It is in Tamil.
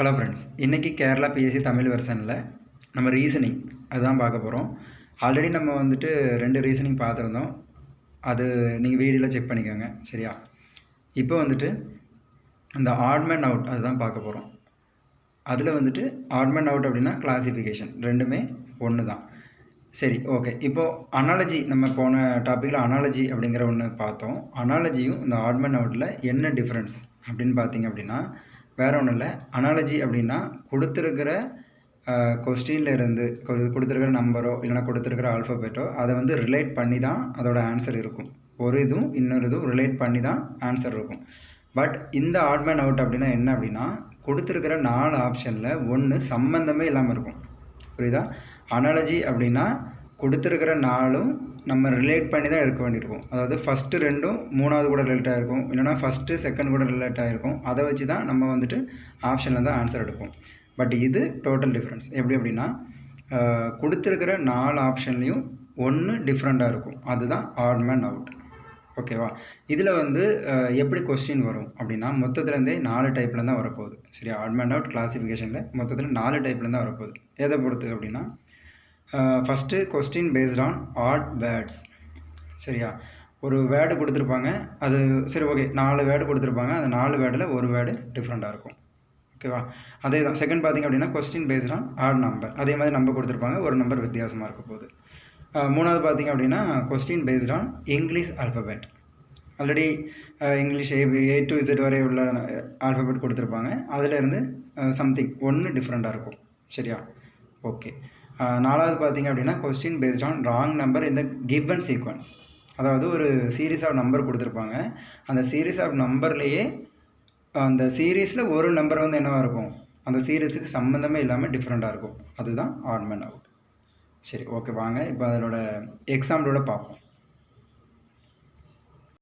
ஹலோ ஃப்ரெண்ட்ஸ், இன்றைக்கி கேரளா PSC தமிழ் வெர்ஷனில் நம்ம ரீசனிங் அதுதான் பார்க்க போகிறோம். ஆல்ரெடி நம்ம வந்துட்டு 2 ரீசனிங் பார்த்துருந்தோம். அது நீங்கள் வீடியோவில் செக் பண்ணிக்கோங்க, சரியா? இப்போ வந்துட்டு அந்த ஆட்மேன் அவுட் அதுதான் பார்க்க போகிறோம். அதில் வந்துட்டு ஆட்மேன் அவுட் அப்படின்னா கிளாசிஃபிகேஷன் ரெண்டுமே ஒன்று தான். சரி, ஓகே. இப்போது அனாலஜி நம்ம போன டாப்பிக்கில் அனாலஜி அப்படிங்கிற ஒன்று பார்த்தோம். அனாலஜியும் இந்த ஆட்மேன் அவுட்டில் என்ன டிஃப்ரென்ஸ் அப்படின்னு பார்த்தீங்க அப்படின்னா வேறு ஒன்றும் இல்லை. அனாலஜி அப்படின்னா கொடுத்துருக்கிற கொஸ்டினில் இருந்து கொடுத்துருக்கிற நம்பரோ இல்லைனா கொடுத்துருக்கிற ஆல்ஃபபெட்டோ அதை வந்து ரிலேட் பண்ணி தான் அதோட ஆன்சர் இருக்கும். ஒரு இதுவும் இன்னொரு இதுவும் ரிலேட் பண்ணி தான் ஆன்சர் இருக்கும். பட் இந்த ஆட்மேன் அவுட் அப்படின்னா என்ன அப்படின்னா கொடுத்துருக்கிற 4 ஆப்ஷனில் ஒன்று சம்மந்தமே இல்லாமல் இருக்கும். புரியுதா? அனாலஜி அப்படின்னா கொடுத்துருக்கிற 4ம் நம்ம ரிலேட் பண்ணி தான் இருக்க வேண்டியிருக்கும். அதாவது ஃபஸ்ட்டு 2ம் 3வது கூட ரிலேட் ஆகிருக்கும், இல்லைனா ஃபஸ்ட்டு செகண்ட் கூட ரிலேட் ஆகிருக்கும். அதை வச்சு தான் நம்ம வந்துட்டு ஆப்ஷனில் தான் ஆன்சர் எடுப்போம். பட் இது டோட்டல் டிஃப்ரென்ஸ். எப்படி அப்படின்னா கொடுத்துருக்கிற 4 ஆப்ஷன்லேயும் ஒன்று டிஃப்ரெண்ட்டாக இருக்கும். அதுதான் ஆட்மேன் அவுட். ஓகேவா? இதில் வந்து எப்படி கொஸ்டின் வரும் அப்படின்னா மொத்தத்துலேருந்தே 4 டைப்பில் தான் வரப்போகுது. சரியா? ஆட்மேன் அவுட் கிளாசிஃபிகேஷனில் மொத்தத்தில் 4 டைப்பில் தான் வரப்போகுது. எதை பொறுத்து அப்படின்னா first question based on odd words. சரியா? ஒரு வேர்டு கொடுத்துருப்பாங்க, அது சரி ஓகே 4 வேர்டு கொடுத்துருப்பாங்க, அந்த 4 வேர்டில் ஒரு வேர்டு டிஃப்ரெண்ட்டாக இருக்கும். ஓகேவா? அதே தான். செகண்ட் பார்த்திங்க அப்படின்னா question based on add number. அதே மாதிரி நம்பர் கொடுத்துருப்பாங்க, ஒரு நம்பர் வித்தியாசமாக இருக்க போகுது. 3வது பார்த்திங்க அப்படின்னா question based on English alphabet. Already English A to Z வரை உள்ள ஆல்ஃபபெட் கொடுத்துருப்பாங்க, அதிலேருந்து சம்திங் ஒன்று டிஃப்ரெண்ட்டாக இருக்கும். சரியா? ஓகே. 4வது பார்த்திங்க அப்படின்னா question based on wrong number இந்த கிவன் சீக்வன்ஸ். அதாவது ஒரு சீரீஸ் ஆஃப் நம்பர் கொடுத்துருப்பாங்க, அந்த சீரீஸ் ஆஃப் நம்பர்லேயே அந்த சீரீஸில் ஒரு நம்பர் வந்து என்னவாக இருக்கும், அந்த சீரீஸுக்கு சம்மந்தமே இல்லாமல் டிஃப்ரெண்ட்டாக இருக்கும். அதுதான் ஆட்மேன் அவுட். சரி, ஓகே. வாங்க இப்போ அதோட எக்ஸாம்பிளோட பார்ப்போம்.